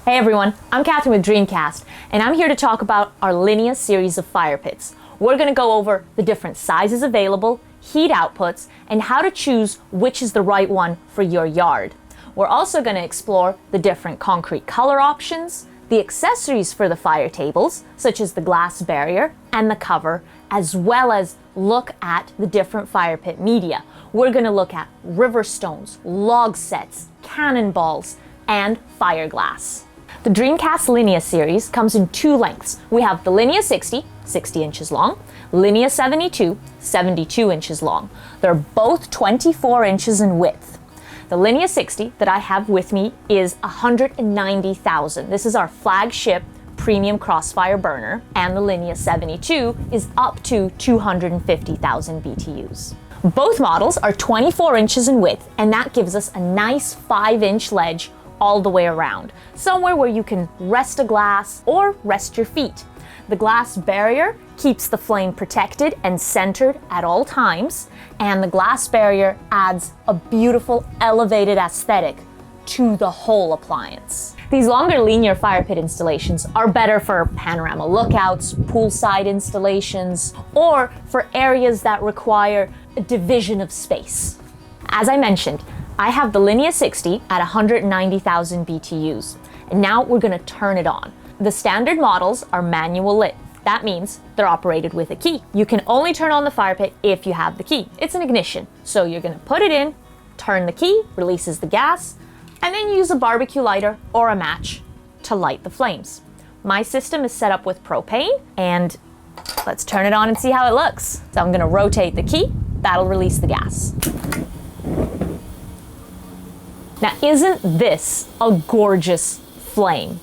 Hey everyone, I'm Catherine with DreamCast, and I'm here to talk about our Linea series of fire pits. We're going to go over the different sizes available, heat outputs, and how to choose which is the right one for your yard. We're also going to explore the different concrete color options, the accessories for the fire tables, such as the glass barrier and the cover, as well as look at the different fire pit media. We're going to look at river stones, log sets, cannonballs, and fiberglass. The DreamCast Linea series comes in two lengths. We have the Linea 60, 60 inches long, Linea 72, 72 inches long. They're both 24 inches in width. The Linea 60 that I have with me is 190,000. This is our flagship premium crossfire burner, and the Linea 72 is up to 250,000 BTUs. Both models are 24 inches in width, and that gives us a nice 5-inch ledge all the way around, somewhere where you can rest a glass or rest your feet. The glass barrier keeps the flame protected and centered at all times, and the glass barrier adds a beautiful elevated aesthetic to the whole appliance. These longer linear fire pit installations are better for panorama lookouts, poolside installations, or for areas that require a division of space. As I mentioned, I have the Linea 60 at 190,000 BTUs, and now we're going to turn it on. The standard models are manual lit. That means they're operated with a key. You can only turn on the fire pit if you have the key. It's an ignition, so you're going to put it in, turn the key, releases the gas, and then use a barbecue lighter or a match to light the flames. My system is set up with propane, and let's turn it on and see how it looks. So I'm going to rotate the key. That'll release the gas. Now, isn't this a gorgeous flame?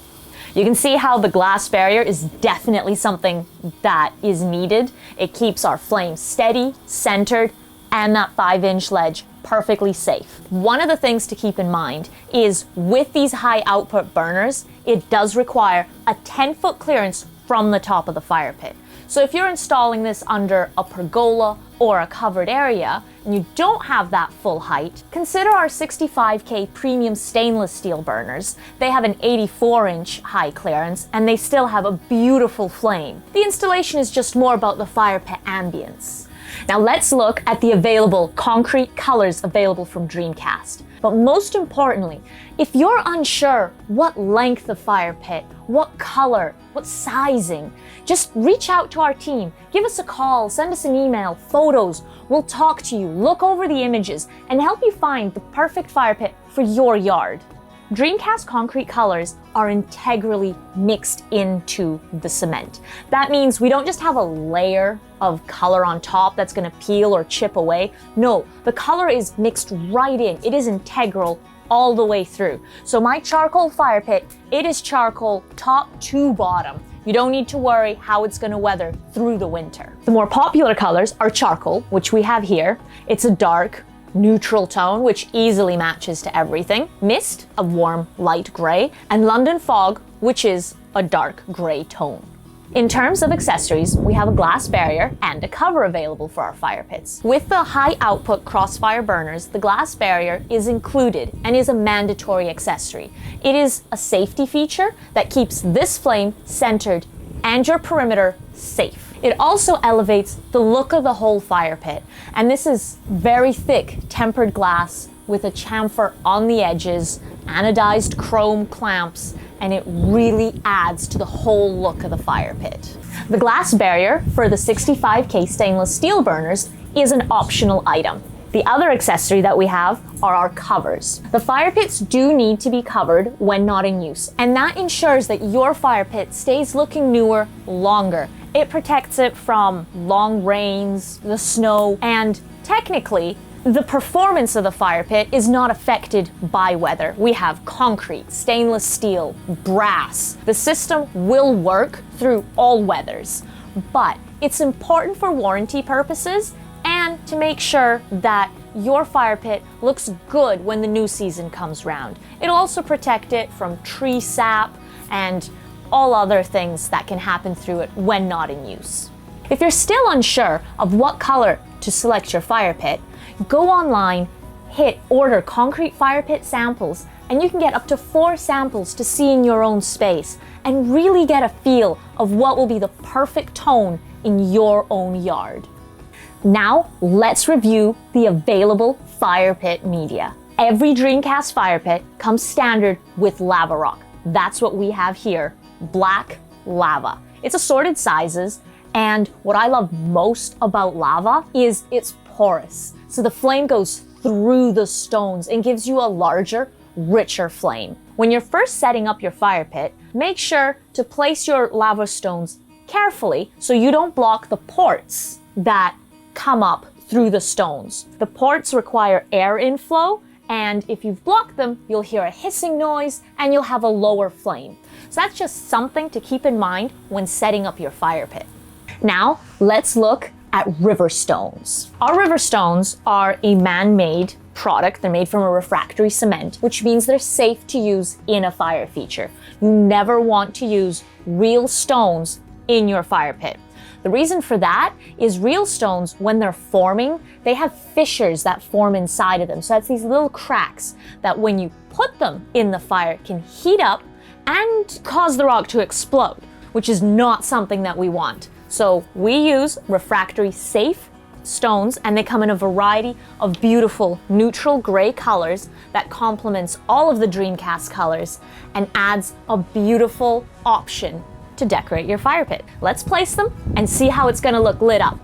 You can see how the glass barrier is definitely something that is needed. It keeps our flame steady, centered, and that 5-inch ledge perfectly safe. One of the things to keep in mind is with these high output burners, it does require a 10-foot clearance from the top of the fire pit. So if you're installing this under a pergola or a covered area and you don't have that full height, consider our 65K premium stainless steel burners. They have an 84-inch high clearance and they still have a beautiful flame. The installation is just more about the fire pit ambience. Now let's look at the available concrete colors available from DreamCast. But most importantly, if you're unsure what length of fire pit, what color, what sizing, just reach out to our team. Give us a call, send us an email, photos. We'll talk to you, look over the images, and help you find the perfect fire pit for your yard. DreamCast concrete colors are integrally mixed into the cement. That means we don't just have a layer of color on top that's going to peel or chip away. No, the color is mixed right in. It is integral all the way through. So my charcoal fire pit, it is charcoal top to bottom. You don't need to worry how it's going to weather through the winter. The more popular colors are charcoal, which we have here. It's a dark, neutral tone, which easily matches to everything. Mist, a warm, light gray, and London fog, which is a dark gray tone. In terms of accessories, we have a glass barrier and a cover available for our fire pits. With the high output crossfire burners, the glass barrier is included and is a mandatory accessory. It is a safety feature that keeps this flame centered and your perimeter safe. It also elevates the look of the whole fire pit, and this is very thick tempered glass with a chamfer on the edges, anodized chrome clamps, and it really adds to the whole look of the fire pit. The glass barrier for the 65K stainless steel burners is an optional item. The other accessory that we have are our covers. The fire pits do need to be covered when not in use, and that ensures that your fire pit stays looking newer longer. It protects it from long rains, the snow, and technically, the performance of the fire pit is not affected by weather. We have concrete, stainless steel, brass. The system will work through all weathers, but it's important for warranty purposes and to make sure that your fire pit looks good when the new season comes round. It'll also protect it from tree sap and all other things that can happen through it when not in use. If you're still unsure of what color to select your fire pit, go online, hit order concrete fire pit samples, and you can get up to 4 samples to see in your own space and really get a feel of what will be the perfect tone in your own yard. Now, let's review the available fire pit media. Every DreamCast fire pit comes standard with lava rock. That's what we have here, black lava. It's assorted sizes, and what I love most about lava is it's porous. So the flame goes through the stones and gives you a larger, richer flame. When you're first setting up your fire pit, make sure to place your lava stones carefully so you don't block the ports that come up through the stones. The ports require air inflow, and if you've blocked them, you'll hear a hissing noise and you'll have a lower flame. So that's just something to keep in mind when setting up your fire pit. Now, let's look at river stones. Our river stones are a man-made product. They're made from a refractory cement, which means they're safe to use in a fire feature. You never want to use real stones in your fire pit. The reason for that is real stones, when they're forming, they have fissures that form inside of them. So that's these little cracks that when you put them in the fire can heat up and cause the rock to explode, which is not something that we want. So we use refractory safe stones, and they come in a variety of beautiful neutral gray colors that complements all of the DreamCast colors and adds a beautiful option to decorate your fire pit. Let's place them and see how it's gonna look lit up.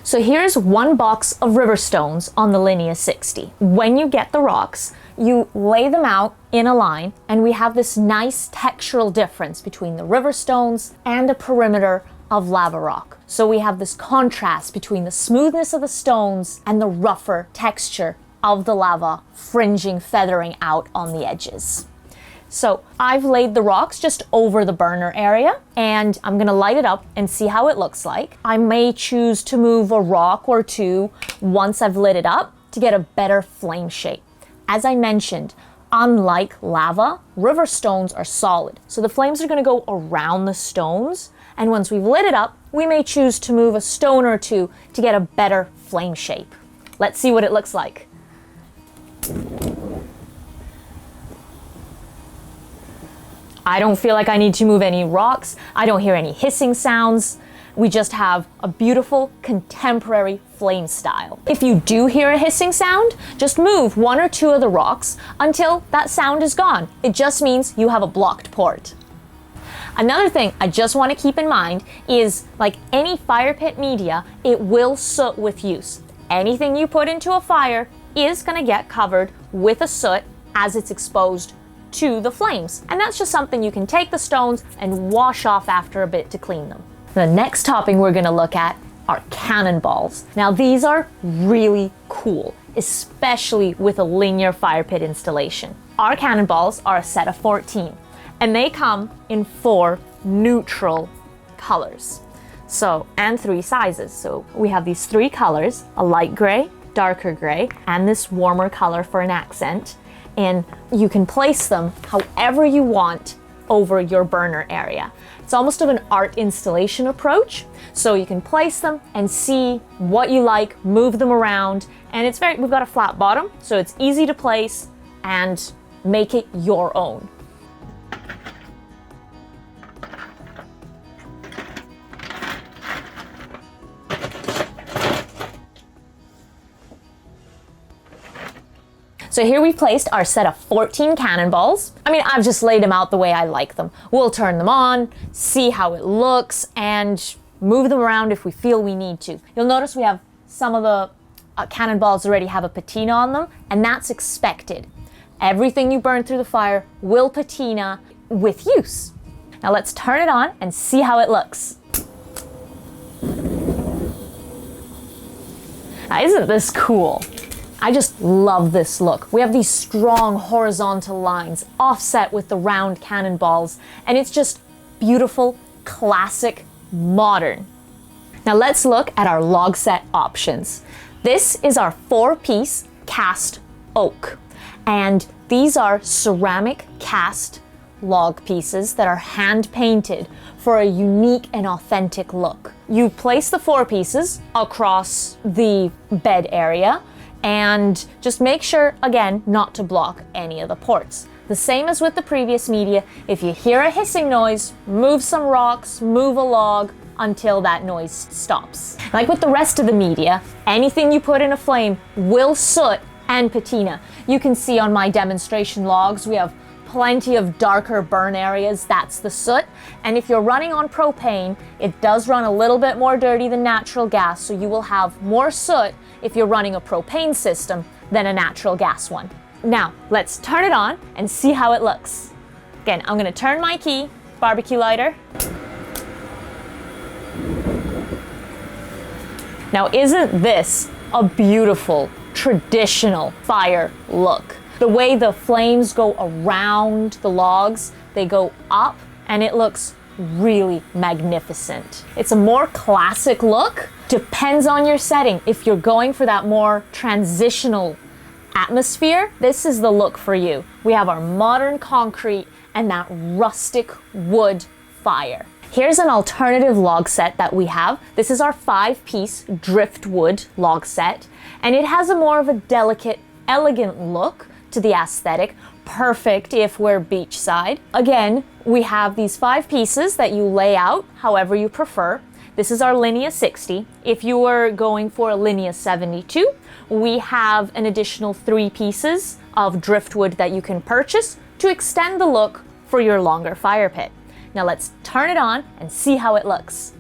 So here's 1 box of river stones on the Linea 60. When you get the rocks, you lay them out in a line, and we have this nice textural difference between the river stones and a perimeter of lava rock. So we have this contrast between the smoothness of the stones and the rougher texture of the lava fringing, feathering out on the edges. So I've laid the rocks just over the burner area, and I'm gonna light it up and see how it looks like. I may choose to move a rock or 2 once I've lit it up to get a better flame shape. As I mentioned, unlike lava, river stones are solid. So the flames are gonna go around the stones, and once we've lit it up, we may choose to move a stone or 2 to get a better flame shape. Let's see what it looks like. I don't feel like I need to move any rocks. I don't hear any hissing sounds. We just have a beautiful contemporary flame style. If you do hear a hissing sound, just move 1 or 2 of the rocks until that sound is gone. It just means you have a blocked port. Another thing I just want to keep in mind is, like any fire pit media, it will soot with use. Anything you put into a fire is going to get covered with a soot as it's exposed to the flames. And that's just something you can take the stones and wash off after a bit to clean them. The next topping we're going to look at are cannonballs. Now these are really cool, especially with a linear fire pit installation. Our cannonballs are a set of 14, and they come in 4 neutral colors. And 3 sizes. So we have these 3 colors, a light gray, darker gray, and this warmer color for an accent. And you can place them however you want over your burner area. It's almost of an art installation approach. So you can place them and see what you like, move them around, and we've got a flat bottom, so it's easy to place and make it your own. So here we've placed our set of 14 cannonballs. I mean, I've just laid them out the way I like them. We'll turn them on, see how it looks, and move them around if we feel we need to. You'll notice we have some of the cannonballs already have a patina on them, and that's expected. Everything you burn through the fire will patina with use. Now let's turn it on and see how it looks. Now, isn't this cool? I just love this look. We have these strong horizontal lines offset with the round cannonballs, and it's just beautiful, classic, modern. Now let's look at our log set options. This is our 4-piece cast oak, and these are ceramic cast log pieces that are hand painted for a unique and authentic look. You place the 4 pieces across the bed area, And just make sure, again, not to block any of the ports. The same as with the previous media, if you hear a hissing noise, move some rocks, move a log until that noise stops. Like with the rest of the media, anything you put in a flame will soot and patina. You can see on my demonstration logs, we have plenty of darker burn areas, that's the soot. And if you're running on propane, it does run a little bit more dirty than natural gas, so you will have more soot if you're running a propane system than a natural gas one. Now, let's turn it on and see how it looks. Again, I'm gonna turn my key, barbecue lighter. Now, isn't this a beautiful, traditional fire look? The way the flames go around the logs, they go up, and it looks really magnificent. It's a more classic look. Depends on your setting. If you're going for that more transitional atmosphere, this is the look for you. We have our modern concrete and that rustic wood fire. Here's an alternative log set that we have. This is our 5-piece driftwood log set, and it has a more of a delicate, elegant look to the aesthetic, perfect if we're beachside. Again, we have these 5 pieces that you lay out however you prefer. This is our Linea 60. If you were going for a Linea 72, we have an additional 3 pieces of driftwood that you can purchase to extend the look for your longer fire pit. Now let's turn it on and see how it looks.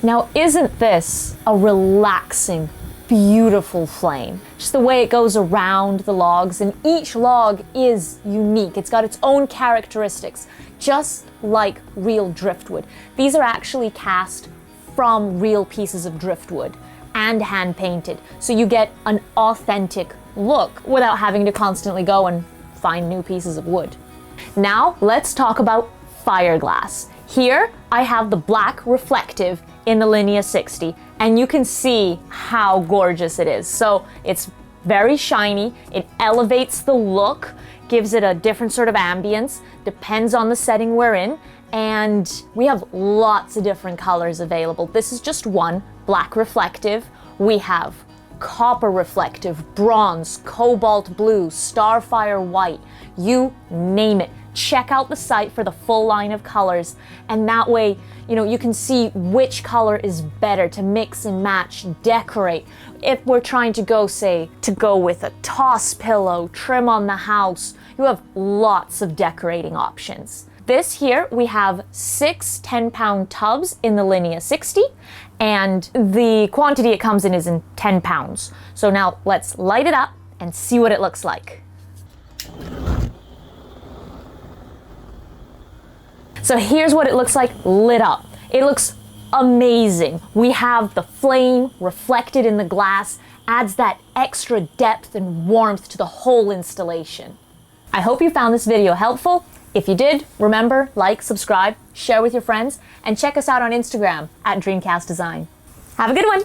Now, isn't this a relaxing, beautiful flame? Just the way it goes around the logs, and each log is unique. It's got its own characteristics, just like real driftwood. These are actually cast from real pieces of driftwood and hand painted, so you get an authentic look without having to constantly go and find new pieces of wood. Now, let's talk about fireglass. Here, I have the black reflective in the Linea 60, and you can see how gorgeous it is. So it's very shiny, it elevates the look, gives it a different sort of ambience, depends on the setting we're in, and we have lots of different colors available. This is just one, black reflective. We have copper reflective, bronze, cobalt blue, starfire white, you name it. Check out the site for the full line of colors, and that way, you can see which color is better to mix and match, decorate. If we're trying to go with a toss pillow, trim on the house, you have lots of decorating options. This here, we have 6 10-pound tubs in the Linea 60, and the quantity it comes in is in 10 pounds. So now let's light it up and see what it looks like. So here's what it looks like lit up. It looks amazing. We have the flame reflected in the glass, adds that extra depth and warmth to the whole installation. I hope you found this video helpful. If you did, remember, like, subscribe, share with your friends, and check us out on Instagram at DreamCast Design. Have a good one.